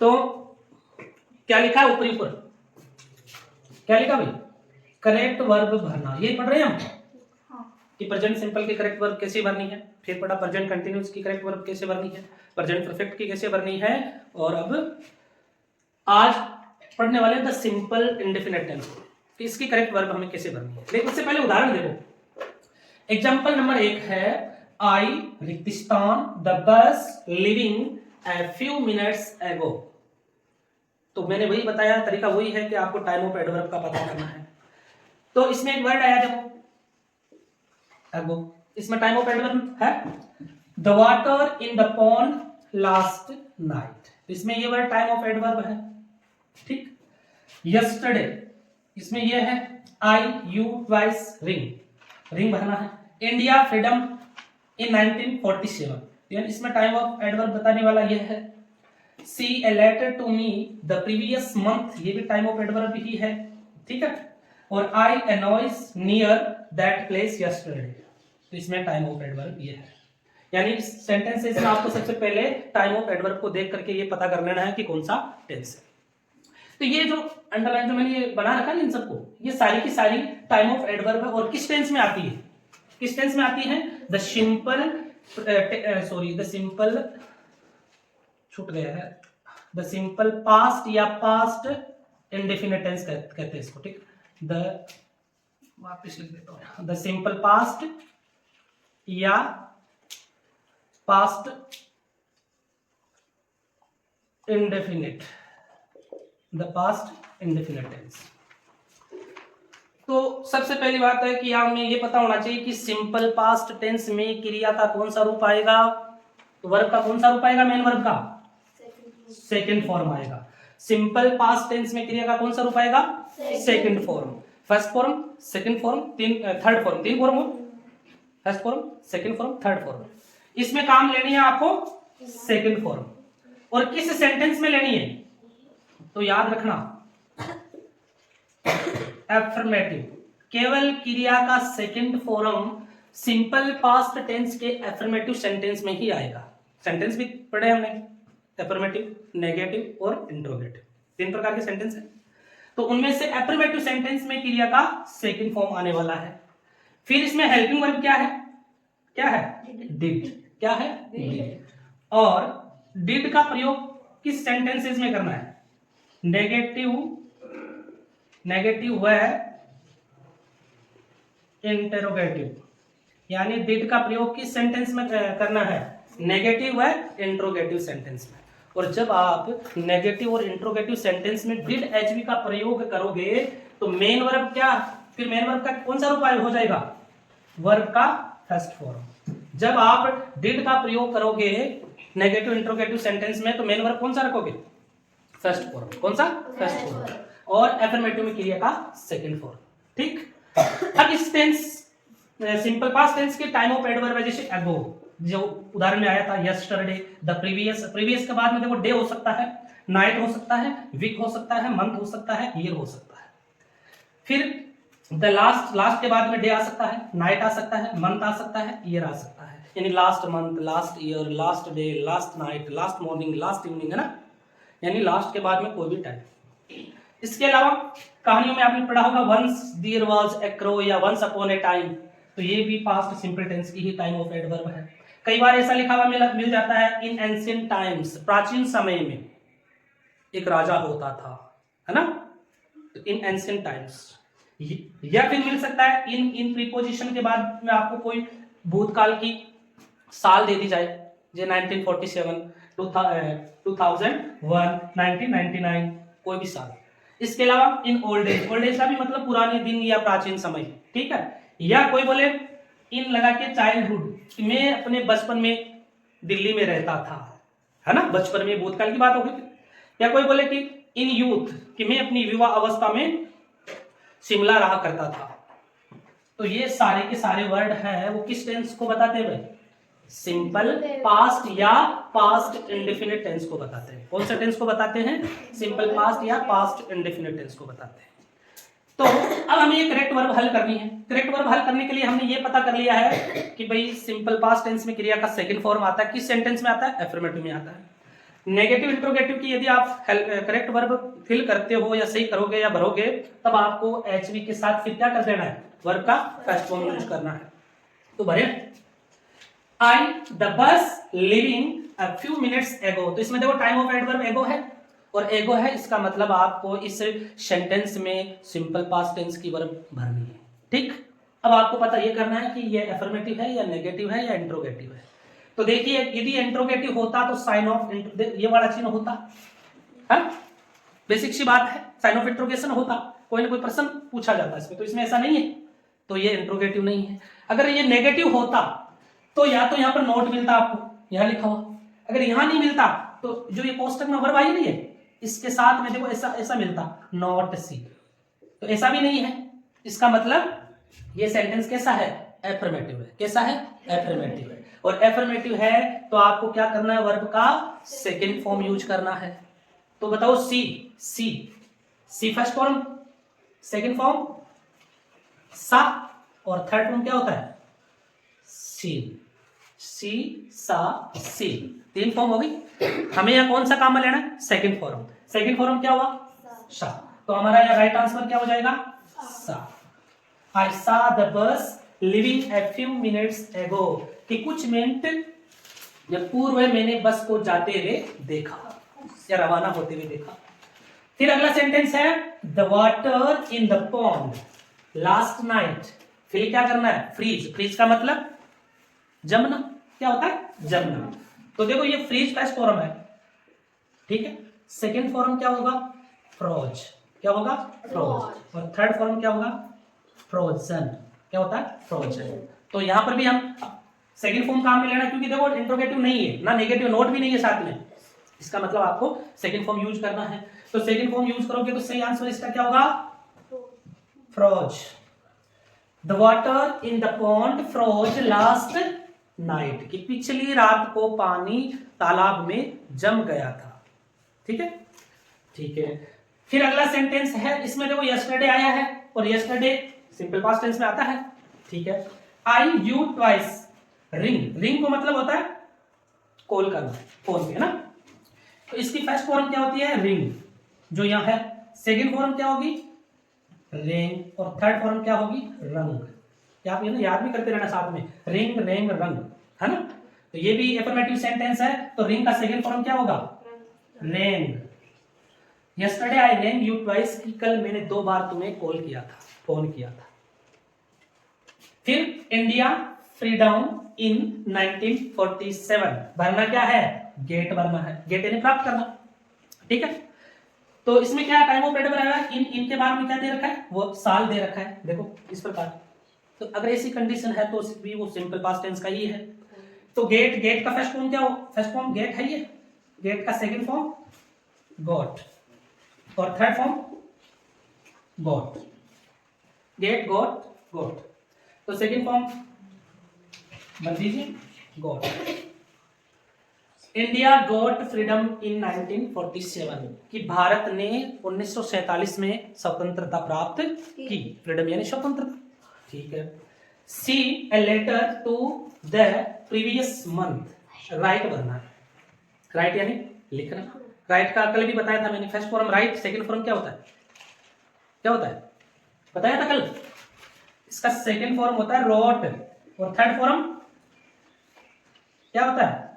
तो क्या लिखा है ऊपरी पर, क्या लिखा भाई, करेक्ट वर्ब भरना, ये पढ़ रहे हैं हम कि प्रेजेंट सिंपल की करेक्ट वर्ब कैसे भरनी है, फिर पढ़ा प्रेजेंट कंटिन्यूअस की करेक्ट वर्ब कैसे भरनी है, प्रेजेंट परफेक्ट की कैसे भरनी है, और अब आज पढ़ने वाले द सिंपल इंडेफिनिट टेंस कि इसकी करेक्ट वर्ब हमें कैसे भरनी है। लेकिन उससे पहले उदाहरण देखो। एग्जांपल नंबर 1 है आई रिक्तिस्तान the bus leaving a few minutes ago. तो मैंने वही बताया, तरीका वही है कि आपको टाइम ऑफ एडवर्ब का पता करना है। तो इसमें एक वर्ड आया देखो एगो, इसमें टाइम ऑफ एडवर्ब है the water in the pond last night, इसमें ये वर्ड टाइम ऑफ एडवर्ब है, ठीक। यस्टरडे, इसमें ये है आई यू ट्वाइस रिंग, रिंग भरना है। इंडिया फ्रीडम इन 1947, यानी इसमें टाइम ऑफ एडवर्ब बताने वाला ये है। She a letter to me the previous month, ये भी टाइम ऑफ एडवर्ब ही है, ठीक है। और I a noise near that place yesterday, तो इसमें टाइम ऑफ एडवर्ब ये है। यानी इस सेंटेंसेस में आपको सबसे पहले टाइम ऑफ एडवर्ब को देख करके ये पता कर लेना है कि कौन सा टेंस है। तो ये जो अंडरलाइन जो मैंने ये बना रखा है इन सबको, ये सारी की सारी टाइम ऑफ एडवर्ब है। और किस टेंस में आती है, किस टेंस में आती है, द सिंपल द सिंपल छूट गया है, द सिंपल पास्ट या पास्ट इंडेफिनिट टेंस कहते हैं इसको, ठीक। द वापस लिख देता हूं, द सिंपल पास्ट या past indefinite, the past indefinite tense. तो सबसे पहली बात है कि हमें ये पता होना चाहिए कि सिंपल पास्ट टेंस में क्रिया का कौन सा रूप आएगा, तो वर्ब का कौन सा रूप आएगा, मेन वर्ब का सेकंड फॉर्म आएगा। सिंपल पास्ट टेंस में क्रिया का कौन सा रूप आएगा, second form. First form, second form, third form, तीन फॉर्म हो, first form, second form, third form. इसमें काम लेनी है आपको सेकंड फॉर्म। और किस सेंटेंस में लेनी है, तो याद रखना एफर्मेटिव, केवल क्रिया का second form simple past tense के एफर्मेटिव सेंटेंस में ही आएगा। सेंटेंस भी पढ़े हमने, एफर्मेटिव, नेगेटिव और इंट्रोगेटिव, तीन प्रकार के सेंटेंस है। तो उनमें से एफर्मेटिव सेंटेंस में क्रिया का सेकंड फॉर्म आने वाला है। फिर इसमें हेल्पिंग वर्ब क्या है, क्या है, डिड, क्या है, डिड। और डिड का प्रयोग किस सेंटेंसेस में करना है, नेगेटिव, नेगेटिव व इंटरोगेटिव, यानी डिड का प्रयोग किस सेंटेंस में करना है, नेगेटिव व इंट्रोगेटिव सेंटेंस में। और जब आप नेगेटिव और इंट्रोगेटिव सेंटेंस में डिड एचवी का प्रयोग करोगे तो मेन वर्ब क्या, फिर मेन वर्ब का कौन सा रूप हो जाएगा, वर्ब का फर्स्ट फॉर्म। जब आप डिड का प्रयोग करोगे नेगेटिव इंट्रोगेटिव सेंटेंस में तो मेन वर्ब कौन सा रखोगे, फर्स्ट फॉर्म, कौन सा, फर्स्ट फॉर्म। और एफर्मेटिव में क्रिया का सेकंड फॉर्म, ठीक। अब इस टेंस सिंपल पास्ट टेंस के टाइम ऑफ एडवर्ब है, जैसे अगो जो उदाहरण में आया था, यस्टरडे, द प्रीवियस, प्रीवियस के बाद में देखो डे हो सकता है, नाइट हो सकता है, वीक हो सकता है, मंथ हो सकता है, ईयर हो सकता है। फिर द लास्ट, लास्ट के बाद में डे आ सकता है, नाइट आ सकता है, मंथ आ सकता है, ईयर आ सकता है। यानी last month, last year, last day, last night, last morning, last evening, है ना, यानी लास्ट के बाद में कोई भी टाइम। इसके अलावा कहानियों में आपने पढ़ा होगा once there was a crow या वंस अपॉन ए टाइम, तो ये भी पास्ट सिंपल टेंस की ही टाइम ऑफ एडवर्ब है। कई बार ऐसा लिखा हुआ मिल जाता है इन एंशिएंट टाइम्स, प्राचीन समय में एक राजा होता था, है ना, तो इन एंशिएंट टाइम्स। या फिर मिल सकता है इन प्रीपोजिशन के बाद में आपको कोई भूतकाल की साल दे दी जाए, जो 1947, 2001, 1999, कोई भी साल। इसके अलावा in old age, old age का भी मतलब पुराने दिन या प्राचीन समय, ठीक है। या कोई बोले इन लगा के चाइल्डहुड, कि मैं अपने बचपन में दिल्ली में रहता था, है ना, बचपन में, भूतकाल की बात होगी। या कोई बोले कि इन यूथ, कि मैं अपनी विवाह अवस्था में शिमला रहा करता था। तो ये सारे के सारे वर्ड हैं वो किस टेंस को बताते हैं, सिंपल पास्ट या पास्ट इंडेफिनिट टेंस को बताते हैं। कौन सा टेंस को बताते हैं, सिंपल पास्ट या पास्ट इंडेफिनिट टेंस को बताते हैं। तो अब हमें ये करेक्ट वर्ब हल करनी है। करेक्ट वर्ब हल करने के लिए हमने ये पता कर लिया है कि भाई सिंपल पास्ट टेंस में क्रिया का सेकंड फॉर्म आता है, किस सेंटेंस में आता है, एफर्मेटिव में आता है। नेगेटिव इंट्रोगेटिव की यदि आप करेक्ट वर्ब फिल करते हो या सही करोगे या भरोगे, तब आपको HV के साथ फिर क्या कर देना है, वर्ब का फर्स्ट फॉर्म यूज करना है। तो भरे I the bus leaving a few minutes ago, तो इसमें देखो टाइम ऑफ एडवर्ब एगो है और एगो है, इसका मतलब आपको इस सेंटेंस में सिंपल पास्ट टेंस की वर्ब भरनी है। ठीक, अब आपको पता ये करना है कि ये एफर्मेटिव है या नेगेटिव है या इंट्रोगेटिव है। तो देखिए यदि इंट्रोगेटिव होता तो साइन ऑफ ये वाला चिन्ह होता है, बेसिक सी बात है, साइन ऑफ इंट्रोगेशन होता, कोई ना कोई प्रश्न पूछा जाता है इसमें, तो इसमें ऐसा नहीं है, तो ये इंट्रोगेटिव नहीं है। अगर ये नेगेटिव होता तो या तो यहाँ पर नोट मिलता आपको, यहाँ लिखा हुआ, अगर यहाँ नहीं मिलता तो जो ये कोष्टक में वर्ब आई नहीं है इसके साथ में देखो ऐसा ऐसा मिलता, नॉट सी, तो ऐसा भी नहीं है। इसका मतलब ये सेंटेंस कैसा है, एफर्मेटिव है। कैसा है, एफर्मेटिव है। और एफर्मेटिव है तो आपको क्या करना है, वर्ब का सेकंड फॉर्म यूज करना है। तो बताओ सी, सी, सी फर्स्ट फॉर्म, सेकंड फॉर्म सा, और थर्ड फॉर्म क्या होता है, सीन, सी सा सीन, तीन फॉर्म हो गई। हमें यहाँ कौन सा काम में लेना है, सेकंड फॉर्म। सेकंड फॉर्म क्या हुआ, सा, तो हमारा यहाँ राइट आंसर क्या हो जाएगा, सा। I saw the bus leaving a few minutes ago, कि कुछ मिनट या पूर्व मैंने बस को जाते हुए देखा या रवाना होते हुए देखा। फिर अगला सेंटेंस है the water in the pond last night, फिर क्या करना है, फ्रीज, फ्रीज का मतलब जमना, क्या होता है, जमना। तो देखो ये फ्रीज फर्स्ट फॉर्म है, ठीक है, सेकेंड फॉर्म क्या होगा, फ्रोज, क्या होगा, फ्रोज, और थर्ड फॉर्म क्या होगा, फ्रोजन, क्या होता है, फ्रोजन। तो यहां पर भी हम सेकंड फॉर्म काम में लेना, क्योंकि देखो इंट्रोगेटिव नहीं है ना, नेगेटिव नोट भी नहीं है साथ में, इसका मतलब आपको सेकंड फॉर्म यूज करना है। तो सेकंड फॉर्म यूज करोगे तो सही आंसर इसका क्या होगा, froze. The water in the pond froze last night, कि पिछली रात को पानी तालाब में जम गया था। ठीक है, ठीक है। फिर अगला सेंटेंस है, इसमें देखो यस्टरडे आया है और यस्टरडे सिंपल पास्ट टेंस में आता है, ठीक है। आई यू ट्वाइस रिंग, रिंग को मतलब होता है कॉल करना, फोन पे, है ना। तो इसकी फर्स्ट फॉर्म क्या होती है, रिंग, जो यहाँ है। सेकंड फॉर्म क्या होगी, रिंग, और थर्ड फॉर्म क्या होगी, रंग। क्या आप ये ना याद भी करते रहना साथ में, रिंग रेंग रंग, है ना। तो ये भी एफर्मेटिव सेंटेंस है, तो रिंग का सेकंड फॉर्म क्या होगा, रेंग। यस्टरडे आई रेंग यू ट्वाइस, कि कल मैंने 2 बार तुम्हें कॉल किया था, फोन किया था। फिर इंडिया फ्रीडम इन 1947, भरना क्या है, गेट भरना है, गेट यानी प्राप्त करना, ठीक है। तो इसमें क्या टाइम ऑफ एडवर्ब आएगा, इन के बाद में क्या दे रखा है, वो साल दे रखा है, देखो इस प्रकार। तो अगर ऐसी कंडीशन है तो भी वो सिंपल पास्ट टेंस का ही है। तो गेट, गेट का फर्स्ट फॉर्म क्या हो, फर्स्ट फॉर्म गेट है, ये गेट का सेकंड फॉर्म गॉट, और third form got, get got got. तो सेकंड फॉर्म बन दीजिए गॉट। इंडिया गॉट फ्रीडम इन 1947, कि भारत ने 1947 में स्वतंत्रता प्राप्त की, फ्रीडम यानी स्वतंत्रता, ठीक है। She a letter to the previous month, write भरना है, राइट यानी लिखना। राइट का कल भी बताया था मैंने, first form right, second form क्या होता है, क्या होता है, बताया था कल। इसका सेकंड फॉर्म होता है रोट, और थर्ड फॉर्म क्या होता है,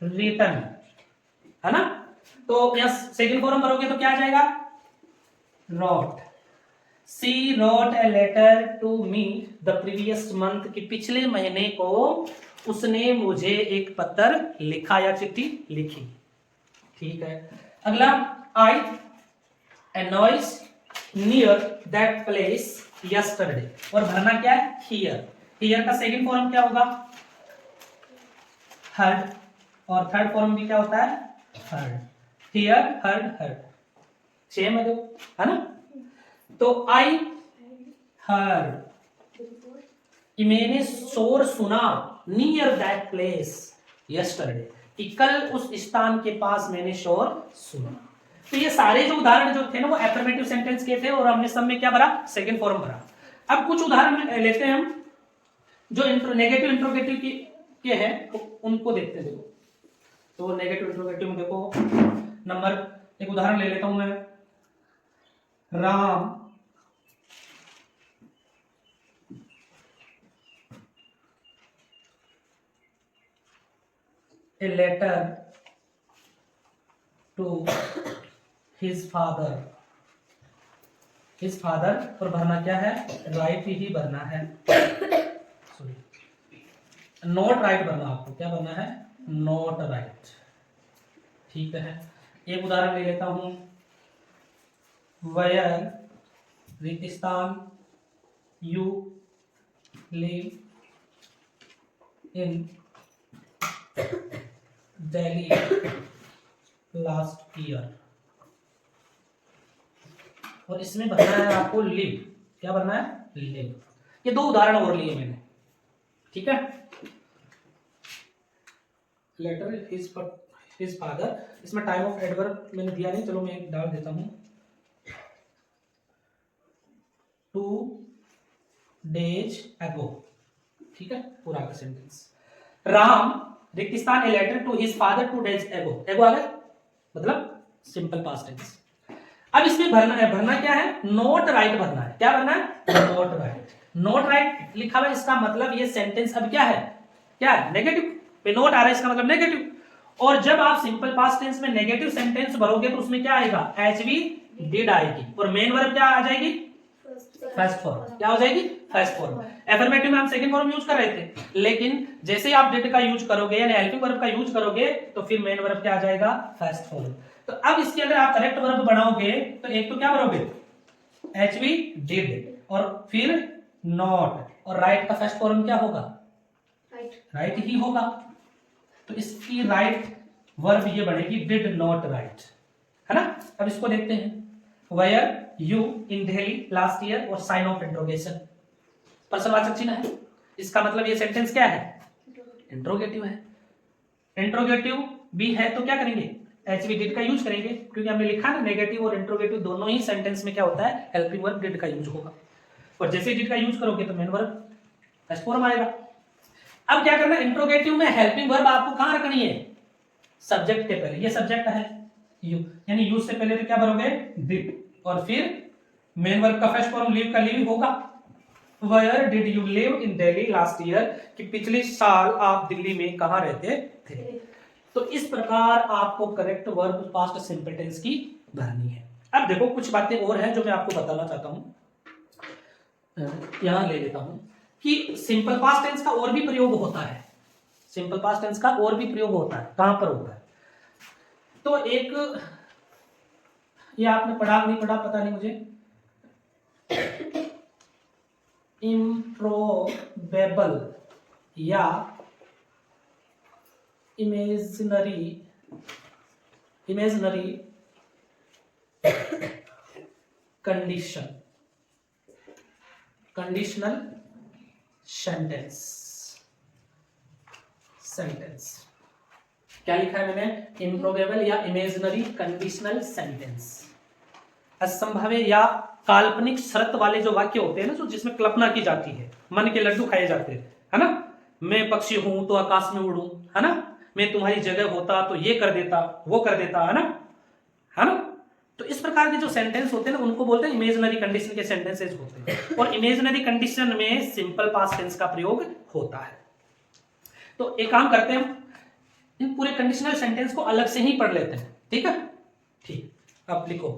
रिटन, है ना। तो यहां सेकंड फॉर्म भरोगे तो क्या आ जाएगा, wrote. She wrote a letter to me the previous month, कि पिछले महीने को उसने मुझे एक पत्र लिखा या चिट्ठी लिखी, ठीक है। अगला, I a noise near that place yesterday, और भरना क्या है, हियर। हियर का सेकंड फॉर्म क्या होगा, हर्ड, और थर्ड फॉर्म भी क्या होता है, heard. Here heard heard, same है देखो, है ना। तो आई हर्ड, कि मैंने शोर सुना, नियर दैट प्लेस यस्टरडे, कि कल उस स्थान के पास मैंने शोर सुना। तो ये सारे जो उदाहरण जो थे ना वो एफर्मेटिव सेंटेंस के थे, और हमने सब में क्या भरा, सेकंड फॉर्म भरा। अब कुछ उदाहरण लेते हैं हम जो नेगेटिव इंट्रोगेटिव के हैं, तो उनको देखते हैं। देखो तो नेगेटिव इंट्रोगेटिव में देखो नंबर, एक उदाहरण ले लेता हूं मैं, Ram a letter to his father, his father, और भरना क्या है, राइट ही भरना है, सॉरी नॉट राइट भरना, आपको क्या भरना है, नॉट राइट। ठीक है, एक उदाहरण ले लेता हूं, वेयर रेगिस्तान you live in Delhi last year, और इसमें भरना है आपको लिव, क्या भरना है, लिव। ये दो उदाहरण और लिए मैंने, ठीक है। लेटर हिज फादर, इसमें टाइम ऑफ एडवर्ब मैंने दिया नहीं, चलो मैं एक डाल देता हूं, 2 days ago, ठीक है, पूरा का सेंटेंस। राम रेगिस्तान a letter to his father 2 days ago, एगो आ गया, मतलब सिंपल पास्ट टेंस। अब इसमें भरना क्या है, नॉट राइट भरना है, क्या भरना है, नॉट राइट। नॉट राइट लिखा हुआ, इसका मतलब ये सेंटेंस अब क्या है, क्या है, नेगेटिव पे नोट आ रहा है, इसका मतलब नेगेटिव। और जब आप सिंपल पास्ट टेंस में नेगेटिव सेंटेंस भरोगे तो उसमें क्या आएगा, एचवी डिड आएगी, और मेन वर्ब क्या आ जाएगी, फर्स्ट फॉर्म, क्या हो जाएगी, फर्स्ट फॉर्म। एफर्मेटिव में हम सेकंड फॉर्म यूज कर रहे थे, लेकिन जैसे ही आप डिड का यूज करोगे यानी हेल्पिंग वर्ब का यूज करोगे तो फिर मेन वर्ब क्या आ जाएगा, फर्स्ट फॉर्म। तो अब इसके अगर आप करेक्ट वर्ब बनाओगे तो एक तो क्या भरोगे, एचवी डिड, और फिर नॉट, और राइट का फर्स्ट फॉर्म क्या होगा, राइट ही होगा। तो इसकी राइट वर्ब ये बनेगी डिड नॉट राइट, है ना। अब इसको देखते हैं, were you in Delhi last year, और साइन ऑफ इंट्रोगेशन, प्रश्नवाचक चिन्ह है, इसका मतलब ये सेंटेंस क्या है, इंट्रोगेटिव है। इंट्रोगेटिव भी है तो क्या करेंगे, एचवी डिड का यूज करेंगे, क्योंकि हमने लिखा ना नेगेटिव और इंट्रोगेटिव दोनों ही सेंटेंस में क्या होता है, हेल्पिंग वर्ब डिड का यूज होगा, और जैसे डिड का यूज करोगे तो मेन वर्ब फर्स्ट फॉर्म आएगा। अब क्या करना है, इंट्रोगेटिव में हेल्पिंग वर्ब आपको कहां रखनी है, सब्जेक्ट के पहले, ये सब्जेक्ट है यू, यानी यू से पहले तो क्या भरोगे, डिड, और फिर मेन वर्ब का फर्स्ट फॉर्म लिव का लिव होगा। Where did you live in Delhi last year, कि पिछले साल आप दिल्ली में कहां रहते थे। तो इस प्रकार आपको correct verb past simple tense की भरनी है। अब देखो कुछ बातें और हैं जो मैं आपको बताना चाहता हूं, यहां ले लेता हूं कि सिंपल पास्ट टेंस का और भी प्रयोग होता है, सिंपल पास्ट टेंस का और भी प्रयोग होता है, कहां पर होता है, तो एक ये आपने पढ़ा नहीं पढ़ा पता नहीं मुझे, इम्प्रोबेबल या इमेजिनरी कंडीशन, कंडीशनल सेंटेंस, क्या लिखा है मैंने, इम्प्रोबेबल या इमेजिनरी कंडीशनल सेंटेंस। असंभाव्य या काल्पनिक शर्त वाले जो वाक्य होते हैं ना, जो जिसमें कल्पना की जाती है, मन के लड्डू खाए जाते हैं, है ना, मैं पक्षी हूं तो आकाश में उड़ूं, है ना, मैं तुम्हारी जगह होता तो ये कर देता वो कर देता, है ना। तो इस प्रकार के जो सेंटेंस होते हैं ना उनको बोलते हैं इमेजिनरी कंडीशन के सेंटेंसेस होते हैं, और इमेजिनरी कंडीशन में सिंपल पास्ट टेंस का प्रयोग होता है। तो एक काम करते हैं, इन पूरे कंडीशनल सेंटेंस को अलग से ही पढ़ लेते हैं, ठीक है। ठीक, अब लिखो,